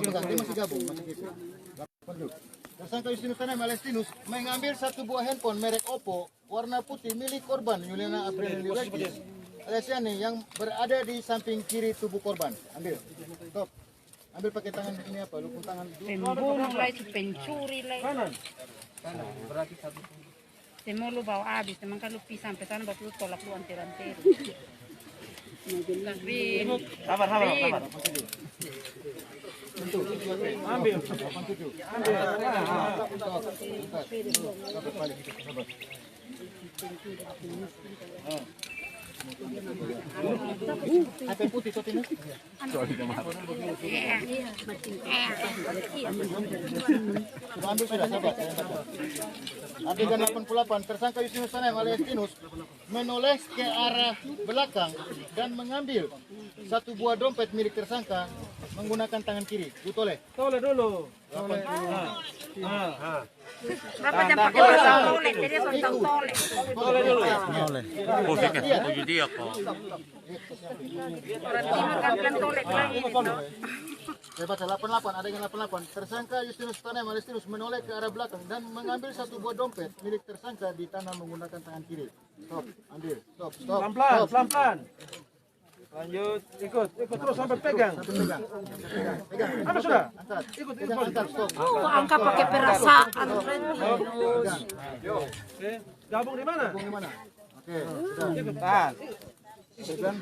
pegang. Dia masih gabung, masih gitu. Tersangka Justinus Tanam Alestinus mengambil satu buah handphone merek Oppo warna putih milik korban Yuliana April Liwekis alias Yani yang berada di samping kiri tubuh korban. Ambil. Stop. Ambil pakai tangan ini apa? Lupung tangan. Pembunuh lah itu, pencuri lah. Kanan. Berarti satu. Semua lu bawa habis, teman kan lu pisah sampai sana baru lu tolak lu antir-antir. Sabar. Ambil. Apa putih tot ini? Ambil sudah sahabat. Adegan 88 tersangka Justinus Tanam alias Tinus menoleh ke arah belakang dan mengambil satu buah dompet milik tersangka menggunakan tangan kiri. Toleh. Toleh dulu. Berapa jam pakai bahasa toleh? Jadi tentang toleh. Toleh dulu. Oh, saya puji dia kok. Orang ini makan toleh lagi. Saya baca 88, adegan 88. Tersangka Justinus Tanam alias Tinus menoleh ke arah belakang dan mengambil satu buah dompet milik tersangka di tanah menggunakan tangan kiri. Stop, ambil. Stop. Pelan-pelan. Lanjut, ikut terus sampai pegang. Pegang. Apa sudah? Angkat. Ikut. Angkat, stop. Angka pakai perasaan. Oke, gabung di mana? Di mana? Oke, sudah. Ikutan. Pegang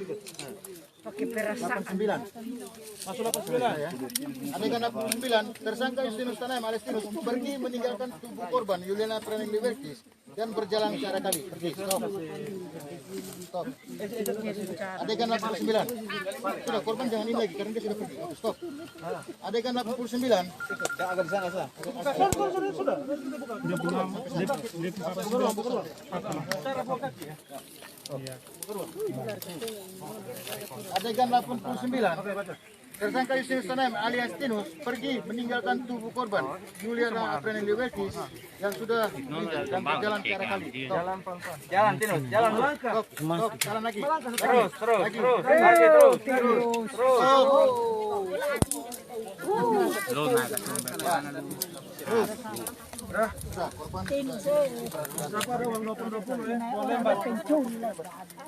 Pakai perasaan. 89. Masuk 89 Ya. Adegan 89, tersangka Justinus Tanam alias Tinus pergi meninggalkan tubuh korban Yuliana April Liwekis dan berjalan ke arah kali. Pergi. Stop. Adegan 89. Sudah, korban jangan ini lagi karena dia sudah pergi. Stop. Adegan 89. Agak di sana sudah. Sudah. Adegan 89. Tersangka Justinus Tanam alias Tinus pergi meninggalkan tubuh korban Yuliana April Liwekis yang sudah meninggal dan berjalan ke arah kali. Stop. Jalan Tinus, jalan melangkah. Stop. Jalan lagi. Terus. Korban Berapa ada uang 20 ya?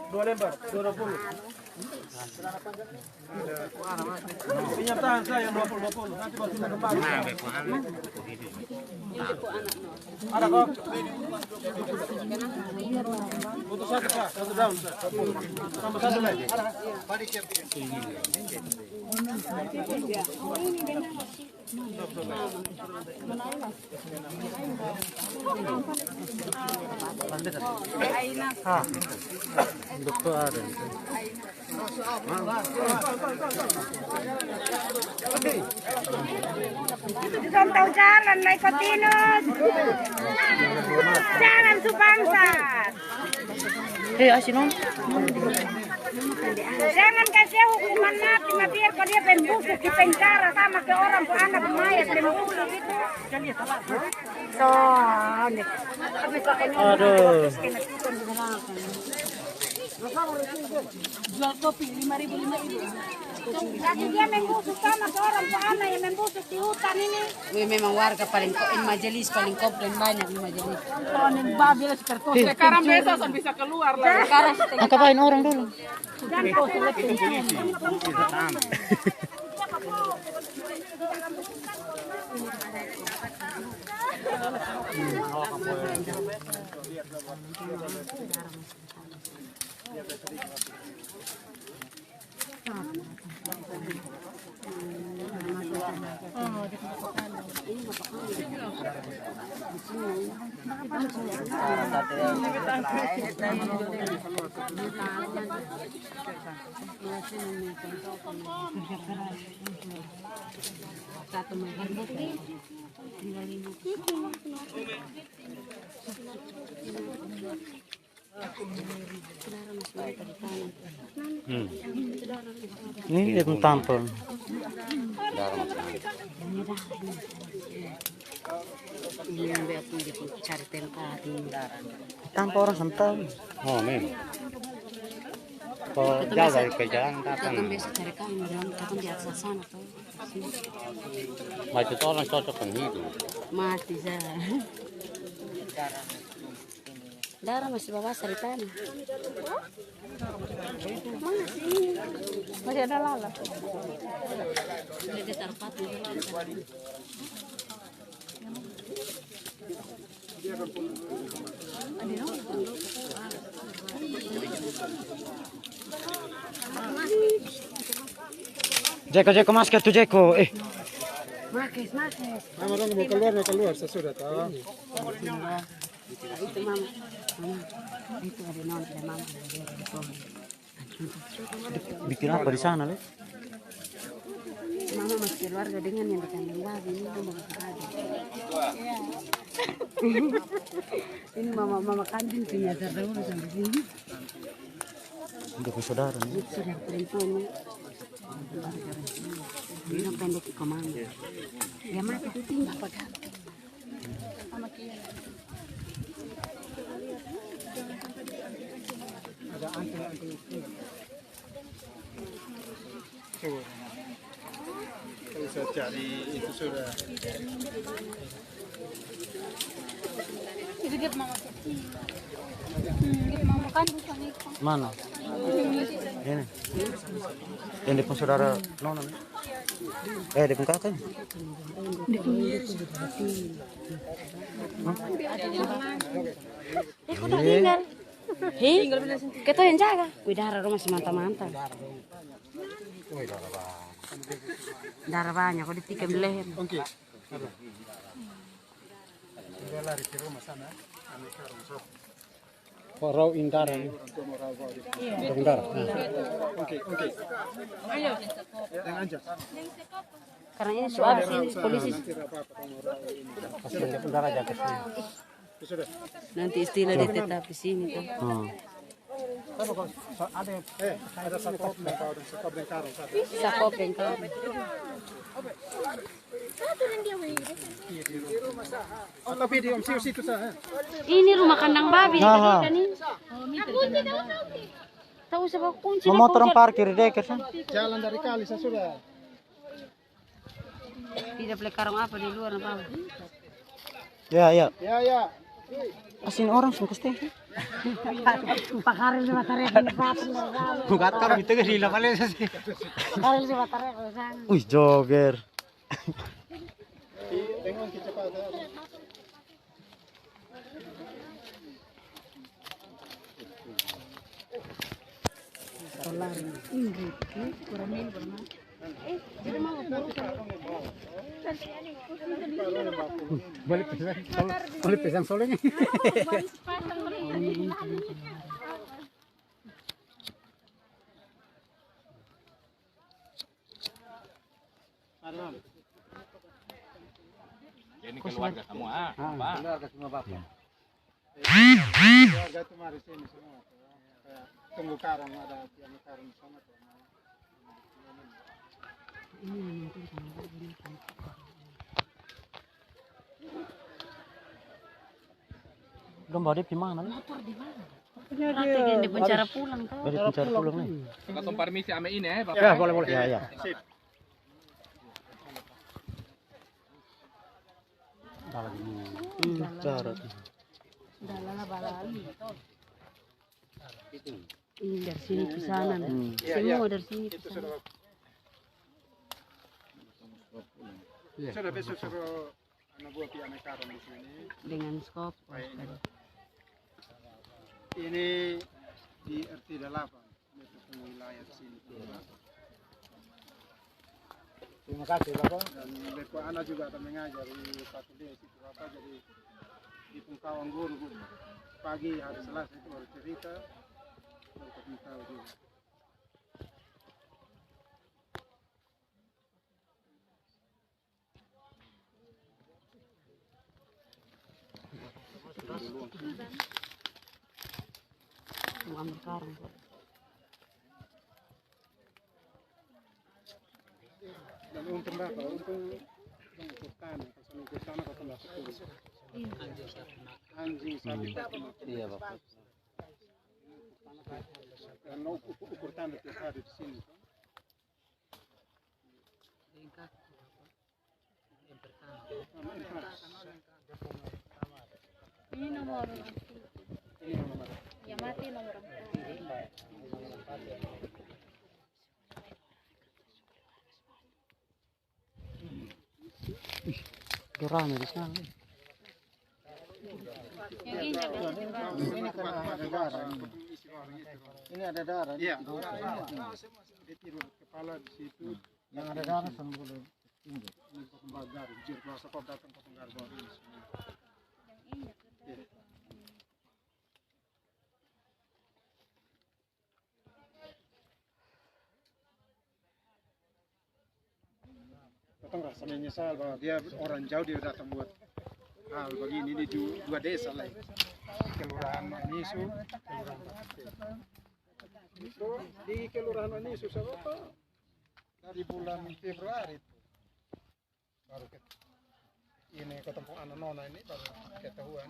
2 lembar. 220. Pinjam tangan saya 20. Nanti baru sudah kembali. Ada kok? Butuh satu Pak, satu daun. Tambah satu lagi. Ada. body siap. Contoh jalan naik Kotinus. Jalan Subangsar. Asinong. Jangan kasih hukuman mati, biar kau dia pembusuk di penjara sama ke orang tua anak mayat pembusuk itu. Aduh. Jual kopi 5.000. Jadi dia membusuk sama ke orang tua anak yang membusuk di hutan ini. Memang warga paling majelis paling komplain banyak di majelis. Sekarang besok bisa keluar lah. Angkapain orang dulu. Ini dia tampil. Cari tempat tanpa orang sentuh. Oh, memang. Kalau jauh dari kerjaan, Kita kan biasa cari kami, kita kan di atas sana tuh. sini. Mas itu orang cocok kan itu. Mati saya. Darah masih bawa di tanah. Masih ada lala. Dia taruh patung. Jeko masker tuh Jeko. Makes. Mama dong mau keluar sesudah tahu. Itu mama. Itu ada non ada mama. Bikin apa di sana, Le? Mama masih keluarga dengan yang di kandang babi ini mama ada. Ini mama kandung punya dahulu sampai sini. Udah bersaudara nih. Itu sudah perempuannya. Dia pendek ke mama. Ya mati itu tinggal pada. Ada anting itu. Coba. Kalau saya cari itu sudah. Itu dia mama. Dia mama kan bukan itu. Mana? Ini. Yang di pun saudara Nona. Di pun kakaknya. Kok tertinggal? Hei, kita yang jaga. Wih, darah rumah masih mantap-mantap. Darah banyak, kok ditikam di leher. Oke. Sudah lari ke rumah sana. Kami sekarang sok. Raw indara nih. Indara. Oke. Yang aja. Karena ini soal sini polisi. Pasti dia indara jaket sini. Sudah. Nanti istilah dia tetap di sini tuh. Ada satu bengkar satu. Sakop bengkel. Oh, tapi di Om Siu situ sah. Ini rumah kandang babi tadi kan ini. Tahu sebab kunci. Motor yang parkir deh kan. Jalan dari kali saya sudah. Tidak boleh karung apa di luar apa. Ya. Ya. Asin orang sih pasti. Pak Karel sama tarik di patung. Bukan kan itu ke sila pala sih. Karel sama tarik ke sana. Wih, jogger. Tengok kecepatan. Boleh pesan solenya. Ini keluarga semua, Pak. Keluarga semua Bapak. Keluarga itu mari sini semua. Kayak tunggu karang ada yang karang di sana. Domba dia di mana? Dia di penjara pulang tau. Dari penjara pulang nih. Kasih permisi ame ini Bapak. Ya, boleh. Ya. Sip. Cara. Ini dari sini ke sana. Semua dari sini ke sana. Sudah besok suruh anak buah pihak karang di sini. Dengan skop. Ini di RT 8 itu wilayah sini. Terima kasih Bapak. Dan Beko anak juga akan mengajar di satu desa itu apa jadi di Pungkawang guru pagi hari Selasa itu baru cerita untuk tahu juga. Mau ambil karung. Dan untung berapa? Untung untuk tanah, kalau untuk tanah kau tambah 10. Anjing sapi. Iya Bapak. Dan ukur tanah tiap hari di sini. Ini nomor Ini nomor. ya mati nomor 4. Rame di sana. Yang ini ada di bawah. Ini karena ada darah. Ini ada darah. Iya. Dia tiru kepala di situ. Yang ada darah sama boleh tinggi. Ini potong garis. Jir masa kau datang potong garis baru ini. Potong rasa menyesal bahwa dia orang jauh dia datang buat hal begini di dua desa lah. Kelurahan Manisu, Kelurahan Patel. So, di Kelurahan Manisu sama dari bulan Februari itu baru ini ketemu anak nona ini baru ketahuan.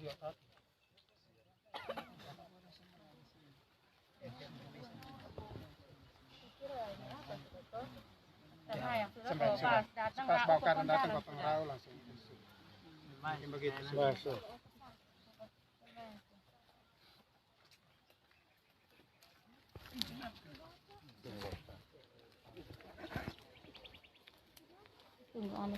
Iya, Pas datang pas bakar dan datang potong raw langsung. Yang begitu sih. Tunggu anu.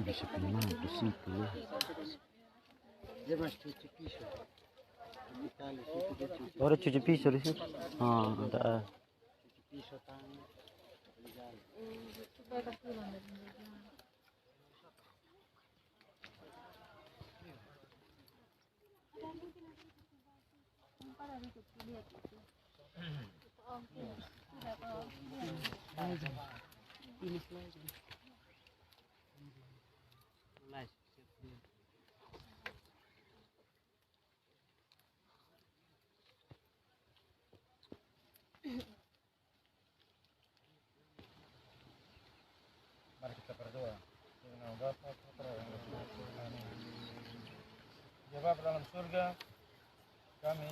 Bisa kena di situ. Dia masih cuci pisau. Di kali situ dia cuci Oh, ada cuci pisau di situ. Ah, ada. pisau tangan. Supaya kepulang dari Mari kita berdoa. Dengan Bapa, Putra, yang Roh Kudus. Amin. Ya Bapa dalam surga, kami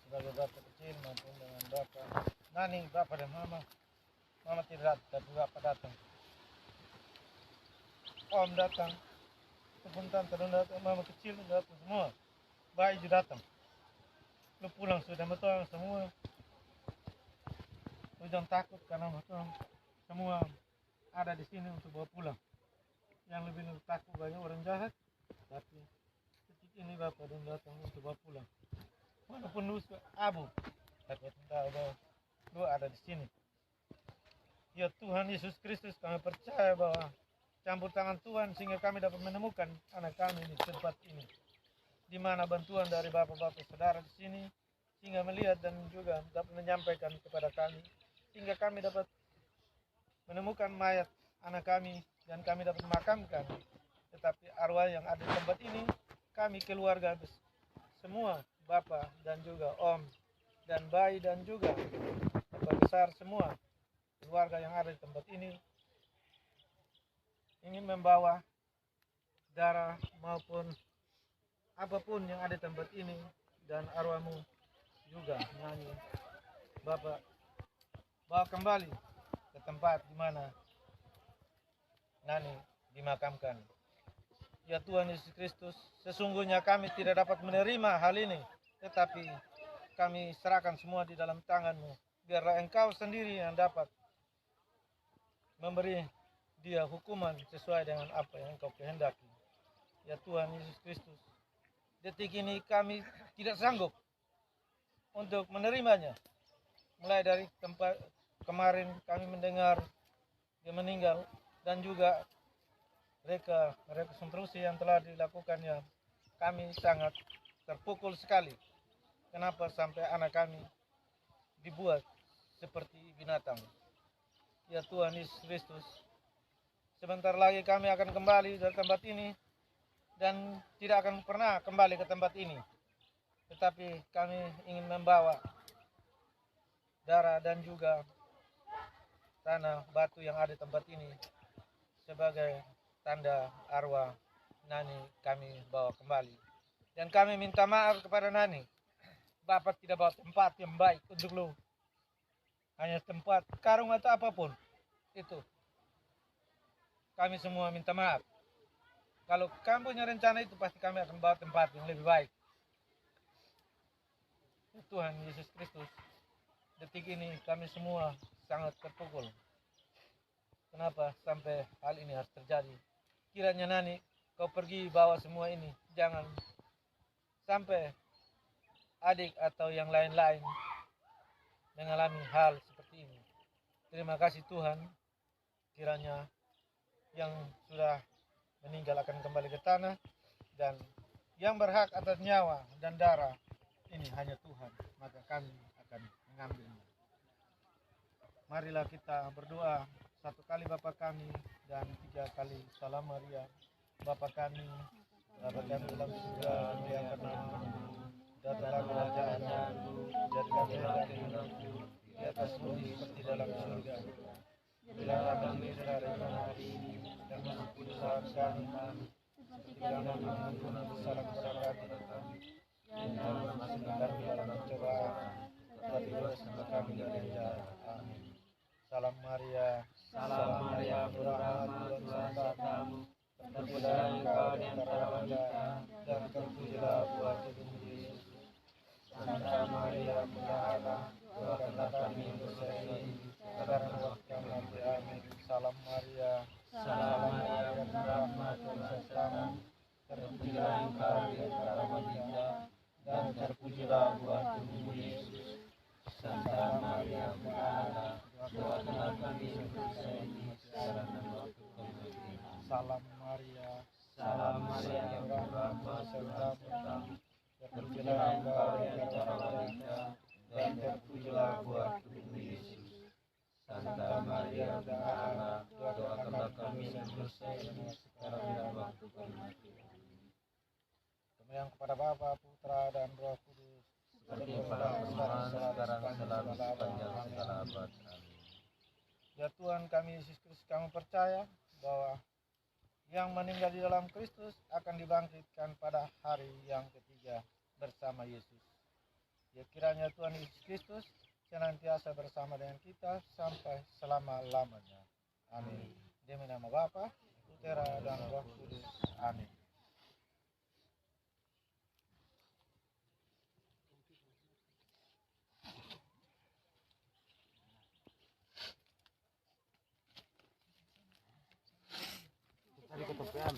sebagai Bapa kecil maupun dengan Bapa Nani, Bapa dan Mama. Mama tidak datang, tapi Bapa datang. Om datang, ataupun tante datang, Mama kecil datang semua. Bayi juga datang. Lu pulang sudah betul semua. Lu jangan takut karena betul semua ada di sini untuk bawa pulang. Yang lebih takut banyak orang jahat, tapi detik ini Bapak dan datang untuk bawa pulang. Walaupun lu abu, tapi tahu bahwa lu ada di sini. Ya Tuhan Yesus Kristus, kami percaya bahwa campur tangan Tuhan sehingga kami dapat menemukan anak kami di tempat ini. Di mana bantuan dari bapak-bapak saudara di sini sehingga melihat dan juga dapat menyampaikan kepada kami sehingga kami dapat menemukan mayat anak kami dan kami dapat memakamkan. Tetapi arwah yang ada di tempat ini, kami keluarga semua, bapak dan juga om dan bayi dan juga bapak besar semua keluarga yang ada di tempat ini ingin membawa darah maupun apapun yang ada di tempat ini dan arwahmu juga nyanyi Bapak bawa kembali ke tempat di mana Nani dimakamkan. Ya Tuhan Yesus Kristus, sesungguhnya kami tidak dapat menerima hal ini, tetapi kami serahkan semua di dalam tangan-Mu. Biarlah Engkau sendiri yang dapat memberi dia hukuman sesuai dengan apa yang Engkau kehendaki. Ya Tuhan Yesus Kristus, detik ini kami tidak sanggup untuk menerimanya. Mulai dari tempat kemarin kami mendengar dia meninggal dan juga rekonstruksi yang telah dilakukannya, kami sangat terpukul sekali. Kenapa sampai anak kami dibuat seperti binatang? Ya Tuhan Yesus Kristus, sebentar lagi kami akan kembali dari tempat ini dan tidak akan pernah kembali ke tempat ini. Tetapi kami ingin membawa darah dan juga tanah batu yang ada di tempat ini sebagai tanda arwah Nani kami bawa kembali. Dan kami minta maaf kepada Nani. Bapak tidak bawa tempat yang baik untuk lu. Hanya tempat karung atau apapun. Itu. Kami semua minta maaf. Kalau kamu punya rencana itu pasti kami akan bawa tempat yang lebih baik. Tuhan Yesus Kristus, detik ini kami semua sangat terpukul. Kenapa sampai hal ini harus terjadi? Kiranya Nani, kau pergi bawa semua ini. Jangan sampai adik atau yang lain-lain mengalami hal seperti ini. Terima kasih Tuhan. Kiranya yang sudah meninggal akan kembali ke tanah. Dan yang berhak atas nyawa dan darah ini hanya Tuhan, maka kami akan mengambilnya. Marilah kita berdoa 1 kali Bapa kami dan 3 kali Salam Maria. Bapa kami dalam surga, diangkat namamu, datanglah kerajaanmu, jadilah kehendakmu di atas bumi seperti dalam surga. Berilah kami rezeki hari ini dan ampuni dosa kami, seperti kami mengampuni kesalahan kepada kami. Dan jangan masukkan kami dalam pencobaan, tetapi bebaskanlah kami dari jahat. Amin. Salam Maria, berahmat Tuhan sertamu, terpujilah engkau di antara wanita, dan terpujilah buah tubuhmu Yesus. Santa Maria, Bunda Allah, doakanlah kami yang berdosa ini, sekarang waktu kami mati. Amin. Salam Maria, berahmat Tuhan sertamu, terpujilah engkau di antara wanita, dan terpujilah buah tubuhmu Yesus. Santa Maria, Bunda Allah, doakanlah kami yang berdosa ini, sekarang dan waktu kami mati. Salam Maria, berahmat sertamu, terpujilah engkau di antara wanita, dan terpujilah buah tubuhmu Yesus. Santa Maria, Bunda Allah, doakanlah kami yang berdosa ini, sekarang dan waktu kami mati. Yang kepada Bapa, Putra, dan Roh Kudus, seperti pada mula, sekarang, selalu, sepanjang segala abad. Amin. Ya Tuhan kami Yesus Kristus, kami percaya bahwa yang meninggal di dalam Kristus akan dibangkitkan pada hari yang ketiga bersama Yesus. Ya kiranya Tuhan Yesus Kristus senantiasa bersama dengan kita sampai selama-lamanya. Amin. Demi nama Bapa, Putra, dan Roh Kudus. Amin. Tadi ketepian.